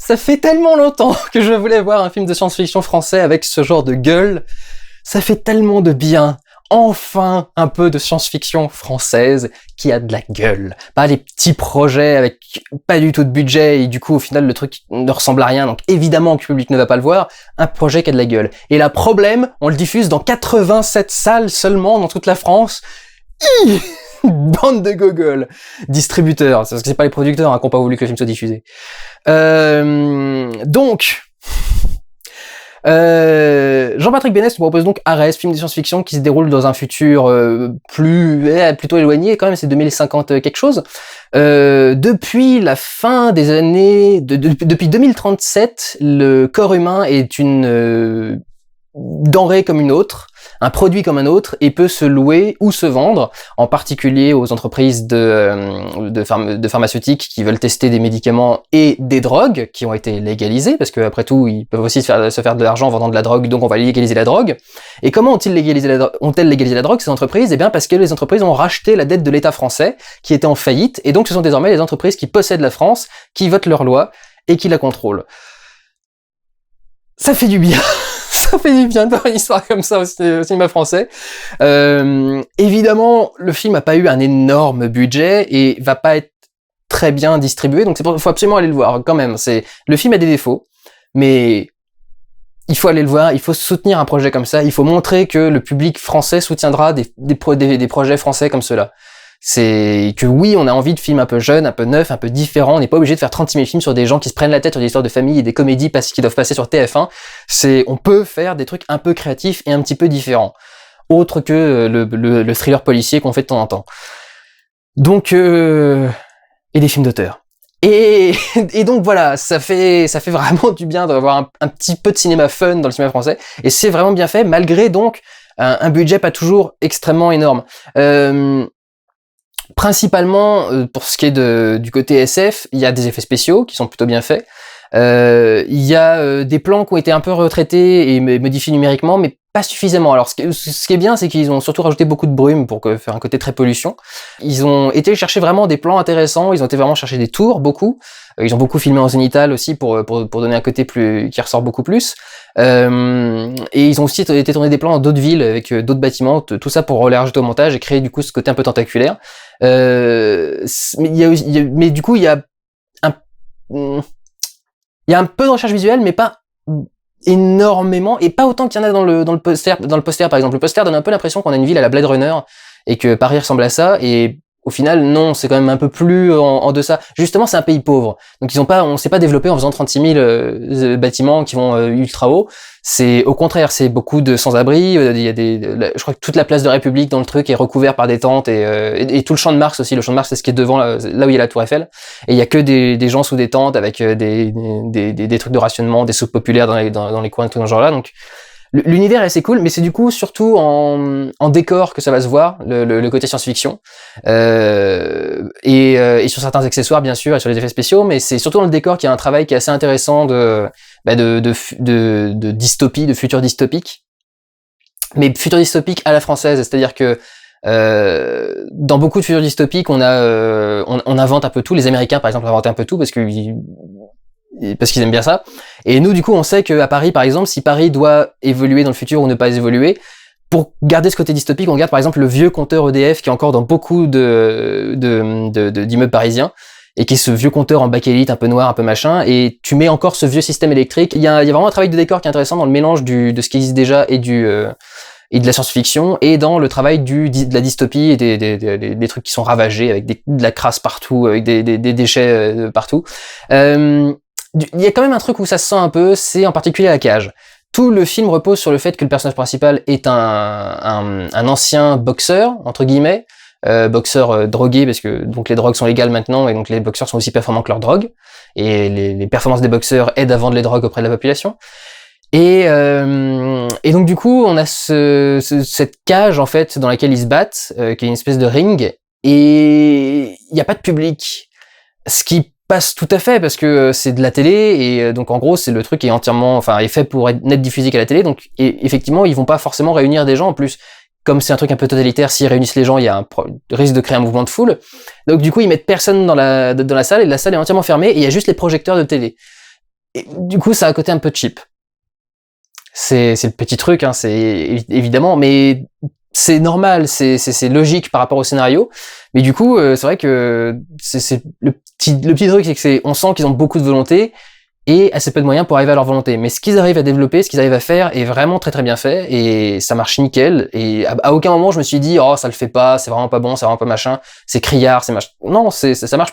Ça fait tellement longtemps que je voulais voir un film de science-fiction français avec ce genre de gueule. Ça fait tellement de bien. Enfin, un peu de science-fiction française qui a de la gueule. Pas les petits projets avec pas du tout de budget et du coup, au final, le truc ne ressemble à rien. Donc, évidemment que le public ne va pas le voir. Un projet qui a de la gueule. Et là, problème, on le diffuse dans 87 salles seulement dans toute la France. Bande de gogoles. Distributeurs. Parce que c'est pas les producteurs qui n'ont pas voulu que le film soit diffusé. Donc... Jean-Patrick Bénesse nous propose donc Arès, film de science-fiction qui se déroule dans un futur plutôt éloigné, quand même c'est 2050 quelque chose. Depuis la fin des années, depuis 2037, le corps humain est une denrée comme une autre, un produit comme un autre, et peut se louer ou se vendre, en particulier aux entreprises de pharmaceutiques qui veulent tester des médicaments et des drogues qui ont été légalisées, parce que après tout, ils peuvent aussi se faire de l'argent en vendant de la drogue, donc on va légaliser la drogue. Et comment ont-elles légalisé la drogue, ces entreprises? Eh bien, parce que les entreprises ont racheté la dette de l'État français, qui était en faillite, et donc ce sont désormais les entreprises qui possèdent la France, qui votent leurs lois, et qui la contrôlent. Ça fait du bien. Ça fait du bien de voir une histoire comme ça au cinéma français. Évidemment, le film n'a pas eu un énorme budget et va pas être très bien distribué, donc faut absolument aller le voir quand même. Le film a des défauts, mais il faut aller le voir, il faut soutenir un projet comme ça, il faut montrer que le public français soutiendra des projets français comme ceux-là. C'est que oui, on a envie de films un peu jeunes, un peu neufs, un peu différents. On n'est pas obligé de faire 36 000 films sur des gens qui se prennent la tête sur des histoires de famille et des comédies qui doivent passer sur TF1. On peut faire des trucs un peu créatifs et un petit peu différents. Autre que le thriller policier qu'on fait de temps en temps. Donc, et des films d'auteur. Et donc voilà, ça fait vraiment du bien d'avoir un petit peu de cinéma fun dans le cinéma français. Et c'est vraiment bien fait, malgré donc un budget pas toujours extrêmement énorme. Principalement, pour ce qui est du côté SF, il y a des effets spéciaux qui sont plutôt bien faits. Il y a des plans qui ont été un peu retraités et modifiés numériquement, mais pas suffisamment. Alors, ce qui est bien, c'est qu'ils ont surtout rajouté beaucoup de brume pour faire un côté très pollution. Ils ont été chercher vraiment des plans intéressants, ils ont été vraiment chercher des tours, beaucoup. Ils ont beaucoup filmé en zénithal aussi pour donner un côté qui ressort beaucoup plus. Et ils ont aussi été tourner des plans dans d'autres villes avec d'autres bâtiments, tout ça pour les rajouter au montage et créer du coup ce côté un peu tentaculaire. Mais du coup il y a un peu de recherche visuelle, mais pas énormément, et pas autant qu'il y en a dans le poster. Dans le poster par exemple, le poster donne un peu l'impression qu'on a une ville à la Blade Runner et que Paris ressemble à ça, et au final, non, c'est quand même un peu plus en deçà. Justement, c'est un pays pauvre. Donc on s'est pas développé en faisant 36 000 bâtiments qui vont ultra haut. C'est, au contraire, c'est beaucoup de sans-abri. Il y a je crois que toute la place de République dans le truc est recouverte par des tentes et tout le champ de Mars aussi. Le champ de Mars, c'est ce qui est devant, là où il y a la Tour Eiffel. Et il y a que des gens sous des tentes avec des trucs de rationnement, des soupes populaires dans les coins, tout dans ce genre-là. Donc, l'univers est assez cool, mais c'est du coup surtout en décor que ça va se voir, le côté science-fiction, et sur certains accessoires bien sûr, et sur les effets spéciaux, mais c'est surtout dans le décor qu'il y a un travail qui est assez intéressant de dystopie, de futur dystopique, mais futur dystopique à la française, c'est-à-dire que dans beaucoup de futurs dystopiques, on invente un peu tout. Les Américains par exemple inventent un peu tout parce qu'ils aiment bien ça. Et nous, du coup, on sait qu'à Paris, par exemple, si Paris doit évoluer dans le futur ou ne pas évoluer, pour garder ce côté dystopique, on garde par exemple le vieux compteur EDF qui est encore dans beaucoup d'immeubles parisiens, et qui est ce vieux compteur en bakélite, un peu noir, un peu machin, et tu mets encore ce vieux système électrique. Il y a vraiment un travail de décor qui est intéressant dans le mélange de ce qui existe déjà et de la science-fiction, et dans le travail de la dystopie et des trucs qui sont ravagés, avec de la crasse partout, avec des déchets partout. Il y a quand même un truc où ça se sent un peu, c'est en particulier la cage. Tout le film repose sur le fait que le personnage principal est un ancien boxeur, entre guillemets, boxeur drogué, parce que donc les drogues sont légales maintenant, et donc les boxeurs sont aussi performants que leurs drogues, et les performances des boxeurs aident à vendre les drogues auprès de la population. Et donc du coup, on a cette cage en fait dans laquelle ils se battent, qui est une espèce de ring, et il n'y a pas de public. Ce qui passe tout à fait parce que c'est de la télé, et donc en gros c'est le truc qui est fait pour n'être diffusé qu'à la télé, donc et effectivement ils vont pas forcément réunir des gens. En plus, comme c'est un truc un peu totalitaire, s'ils réunissent les gens, il y a un risque de créer un mouvement de foule. Donc du coup ils mettent personne dans la salle, et la salle est entièrement fermée, et il y a juste les projecteurs de télé. Et du coup, ça a un côté un peu cheap. C'est le petit truc, hein, c'est évidemment, mais c'est normal, c'est logique par rapport au scénario. Mais du coup, c'est vrai que c'est le petit truc, c'est que on sent qu'ils ont beaucoup de volonté et assez peu de moyens pour arriver à leur volonté. Mais ce qu'ils arrivent à développer, ce qu'ils arrivent à faire est vraiment très très bien fait et ça marche nickel. Et à aucun moment je me suis dit oh ça le fait pas, c'est vraiment pas bon, c'est vraiment pas machin, c'est criard, c'est machin. Non, ça marche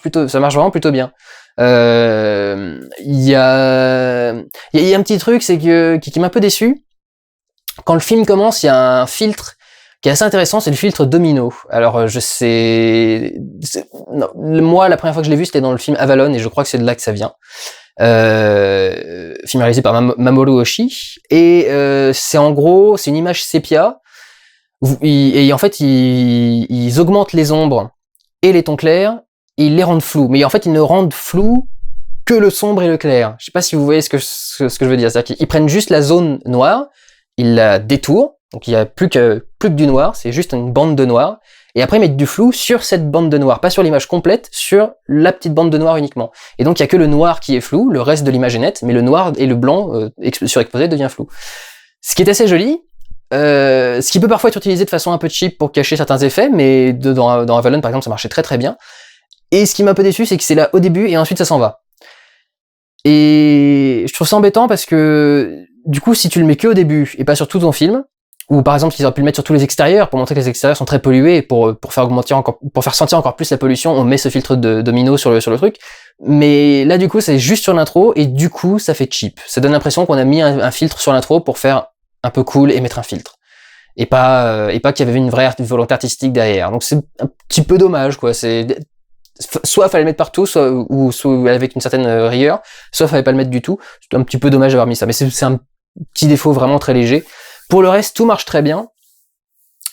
vraiment plutôt bien. Il y a un petit truc, c'est que qui m'a un peu déçu. Quand le film commence, il y a un filtre qui est assez intéressant, c'est le filtre Domino. Alors non, moi la première fois que je l'ai vu, c'était dans le film Avalon et je crois que c'est de là que ça vient. Film réalisé par Mamoru Oshii et c'est en gros, c'est une image sépia et en fait ils augmentent les ombres et les tons clairs et ils les rendent flous, mais en fait ils ne rendent flou que le sombre et le clair. Je sais pas si vous voyez ce que je veux dire, c'est-à-dire qu'ils prennent juste la zone noire, ils la détournent, donc il y a plus que du noir, c'est juste une bande de noir. Et après, ils mettent du flou sur cette bande de noir, pas sur l'image complète, sur la petite bande de noir uniquement. Et donc, il y a que le noir qui est flou, le reste de l'image est net, mais le noir et le blanc surexposé devient flou. Ce qui est assez joli, ce qui peut parfois être utilisé de façon un peu cheap pour cacher certains effets, mais dans Avalon, par exemple, ça marchait très très bien. Et ce qui m'a un peu déçu, c'est que c'est là au début et ensuite ça s'en va. Et je trouve ça embêtant parce que, du coup, si tu le mets que au début et pas sur tout ton film, ou par exemple, ils auraient pu le mettre sur tous les extérieurs pour montrer que les extérieurs sont très pollués et pour faire sentir encore plus la pollution, on met ce filtre de Domino sur le truc. Mais là, du coup, c'est juste sur l'intro et du coup, ça fait cheap. Ça donne l'impression qu'on a mis un filtre sur l'intro pour faire un peu cool et mettre un filtre. Et pas qu'il y avait une vraie volonté artistique derrière. Donc c'est un petit peu dommage, quoi. Soit fallait le mettre partout, soit avec une certaine rigueur, soit fallait pas le mettre du tout. C'est un petit peu dommage d'avoir mis ça. Mais c'est un petit défaut vraiment très léger. Pour le reste, tout marche très bien.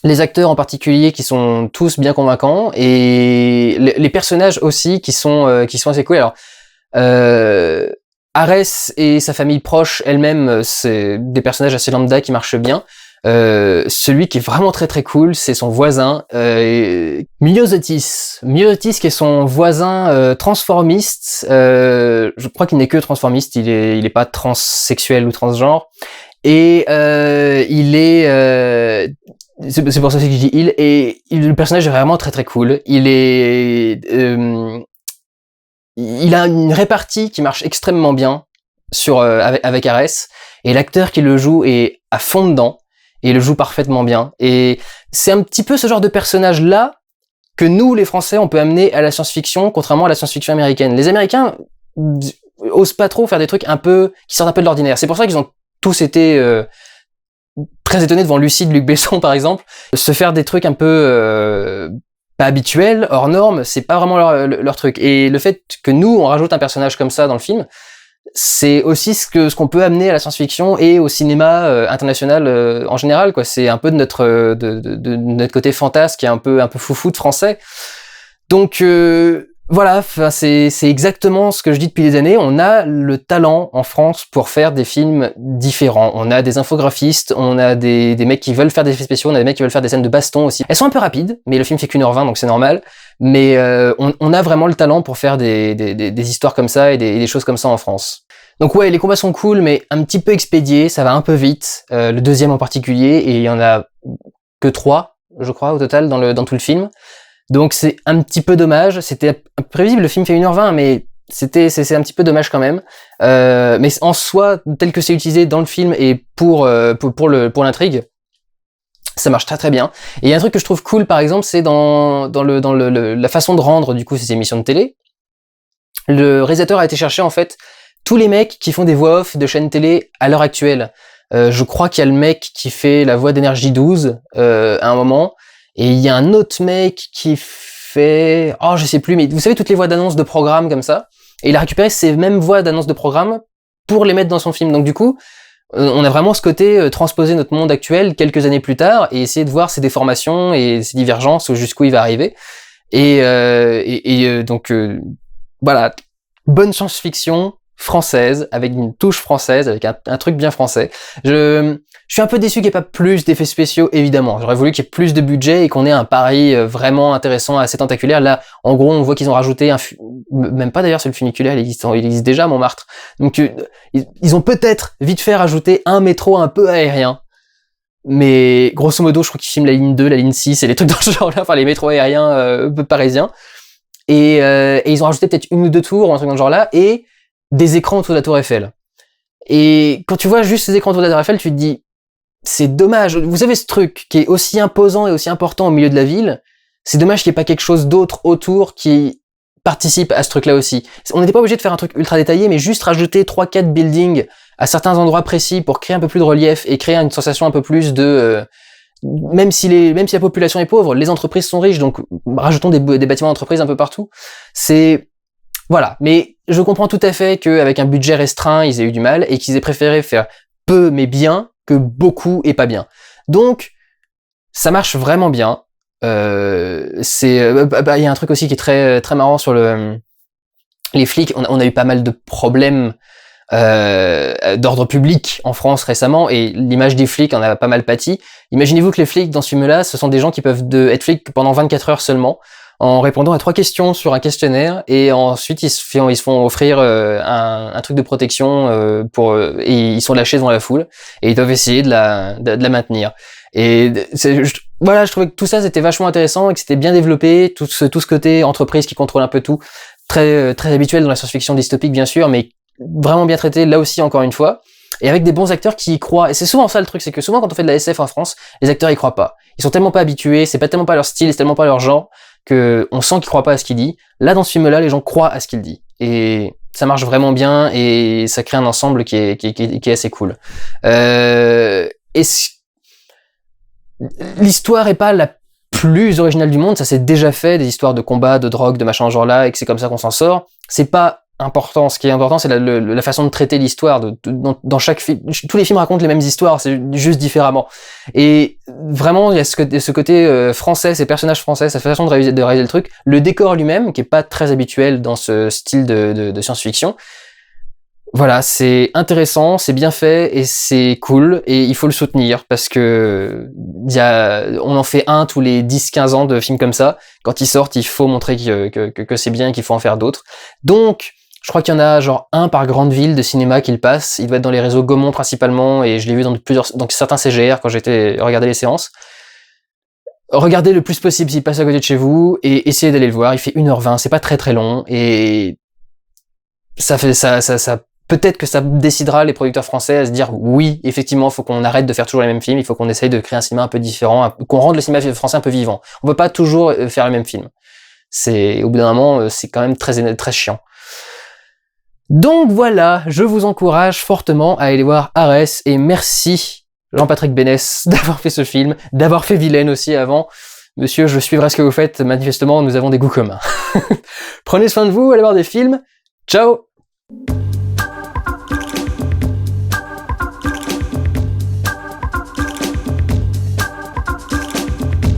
Les acteurs en particulier qui sont tous bien convaincants et les personnages aussi qui sont assez cool. Alors Ares et sa famille proche elle-même, c'est des personnages assez lambda qui marchent bien. Celui qui est vraiment très très cool, c'est son voisin Myosotis qui est son voisin transformiste. Je crois qu'il n'est que transformiste, il est pas transsexuel ou transgenre. Et il est c'est pour ça que je dis il, et le personnage est vraiment très très cool. Il a une répartie qui marche extrêmement bien avec Ares, et l'acteur qui le joue est à fond dedans et il le joue parfaitement bien. Et c'est un petit peu ce genre de personnage là que nous les Français on peut amener à la science-fiction, contrairement à la science-fiction américaine. Les Américains osent pas trop faire des trucs un peu qui sortent un peu de l'ordinaire. C'est pour ça qu'ils ont tous été très étonnés devant Lucie de Luc Besson par exemple. Se faire des trucs un peu pas habituels, hors normes, c'est pas vraiment leur truc. Et le fait que nous on rajoute un personnage comme ça dans le film, c'est aussi ce qu'on peut amener à la science-fiction et au cinéma international en général, quoi. C'est un peu de notre côté fantasque qui est un peu foufou de français. Donc voilà, c'est exactement ce que je dis depuis des années. On a le talent en France pour faire des films différents. On a des infographistes, on a des mecs qui veulent faire des effets spéciaux, on a des mecs qui veulent faire des scènes de baston aussi. Elles sont un peu rapides, mais le film fait qu'1h20, donc c'est normal. Mais on a vraiment le talent pour faire des histoires comme ça et des choses comme ça en France. Donc ouais, les combats sont cool, mais un petit peu expédiés, ça va un peu vite. Le deuxième en particulier, et il y en a que 3, je crois, au total, dans tout le film. Donc c'est un petit peu dommage, c'était prévisible, le film fait 1h20, mais c'est un petit peu dommage quand même. Mais en soi, tel que c'est utilisé dans le film et pour l'intrigue, ça marche très très bien. Et il y a un truc que je trouve cool par exemple, c'est dans la façon de rendre du coup ces émissions de télé. Le réalisateur a été chercher en fait tous les mecs qui font des voix off de chaînes télé à l'heure actuelle. Je crois qu'il y a le mec qui fait la voix d'Énergie 12 à un moment. Et il y a un autre mec qui fait... Oh, je sais plus, mais vous savez, toutes les voix d'annonce de programme comme ça. Et il a récupéré ces mêmes voix d'annonce de programme pour les mettre dans son film. Donc du coup, on a vraiment ce côté transposer notre monde actuel quelques années plus tard et essayer de voir ses déformations et ses divergences ou jusqu'où il va arriver. Et donc, voilà, bonne science-fiction, française, avec une touche française, avec un truc bien français. Je suis un peu déçu qu'il n'y ait pas plus d'effets spéciaux, évidemment. J'aurais voulu qu'il y ait plus de budget et qu'on ait un pari vraiment intéressant, assez tentaculaire. Là, en gros, on voit qu'ils ont rajouté même pas d'ailleurs, c'est le funiculaire, il existe déjà à Montmartre. Donc, ils ont peut-être vite fait rajouter un métro un peu aérien. Mais grosso modo, je crois qu'ils filment la ligne 2, la ligne 6 et les trucs dans ce genre-là, enfin les métros aériens parisiens. Et ils ont rajouté peut-être 1 ou 2 tours, un truc dans ce genre-là, et des écrans autour de la Tour Eiffel. Et quand tu vois juste ces écrans autour de la Tour Eiffel, tu te dis, c'est dommage. Vous savez, ce truc qui est aussi imposant et aussi important au milieu de la ville, c'est dommage qu'il n'y ait pas quelque chose d'autre autour qui participe à ce truc-là aussi. On n'était pas obligé de faire un truc ultra détaillé, mais juste rajouter 3-4 buildings à certains endroits précis pour créer un peu plus de relief et créer une sensation un peu plus de... même si la population est pauvre, les entreprises sont riches, donc rajoutons des bâtiments d'entreprise un peu partout. Voilà, mais je comprends tout à fait qu'avec un budget restreint, ils aient eu du mal et qu'ils aient préféré faire peu mais bien que beaucoup et pas bien. Donc, ça marche vraiment bien. Il y a un truc aussi qui est très très marrant sur les flics. On a eu pas mal de problèmes d'ordre public en France récemment et l'image des flics en a pas mal pâti. Imaginez-vous que les flics dans ce film-là, ce sont des gens qui peuvent être flics pendant 24 heures seulement, en répondant à 3 questions sur un questionnaire, et ensuite ils se font offrir un truc de protection et ils sont lâchés devant la foule et ils doivent essayer de la maintenir. Et voilà, je trouvais que tout ça c'était vachement intéressant et que c'était bien développé, tout ce côté entreprise qui contrôle un peu tout, très très habituel dans la science-fiction dystopique bien sûr, mais vraiment bien traité là aussi encore une fois. Et avec des bons acteurs qui y croient. Et c'est souvent ça le truc, c'est que souvent quand on fait de la SF en France, les acteurs y croient pas. Ils sont tellement pas habitués, c'est pas tellement pas leur style, c'est tellement pas leur genre, que on sent qu'ils croient pas à ce qu'il dit. Là, dans ce film-là, les gens croient à ce qu'il dit. Et ça marche vraiment bien, et ça crée un ensemble qui est assez cool. L'histoire est pas la plus originale du monde, ça s'est déjà fait, des histoires de combat, de drogue, de machin genre là, et que c'est comme ça qu'on s'en sort. C'est pas important. Ce qui est important, c'est la façon de traiter l'histoire. Dans chaque film, tous les films racontent les mêmes histoires, c'est juste différemment. Et vraiment, il y a ce côté français, ces personnages français, sa façon de réaliser le truc. Le décor lui-même, qui est pas très habituel dans ce style de science-fiction. Voilà, c'est intéressant, c'est bien fait et c'est cool, et il faut le soutenir parce que on en fait un tous les 10-15 ans de films comme ça. Quand ils sortent, il faut montrer que c'est bien et qu'il faut en faire d'autres. Donc, je crois qu'il y en a genre un par grande ville de cinéma qu'il passe. Il doit être dans les réseaux Gaumont principalement, et je l'ai vu dans certains CGR quand j'étais regarder les séances. Regardez le plus possible s'il passe à côté de chez vous et essayez d'aller le voir. Il fait 1h20, c'est pas très très long, et ça peut-être que ça décidera les producteurs français à se dire oui, effectivement, il faut qu'on arrête de faire toujours les mêmes films, il faut qu'on essaye de créer un cinéma un peu différent, qu'on rende le cinéma français un peu vivant. On peut pas toujours faire les mêmes films. Au bout d'un moment, c'est quand même très très chiant. Donc voilà, je vous encourage fortement à aller voir Arès, et merci Jean-Patrick Bénès d'avoir fait ce film, d'avoir fait Vilaine aussi avant. Monsieur, je suivrai ce que vous faites, manifestement nous avons des goûts communs. Prenez soin de vous, allez voir des films, ciao!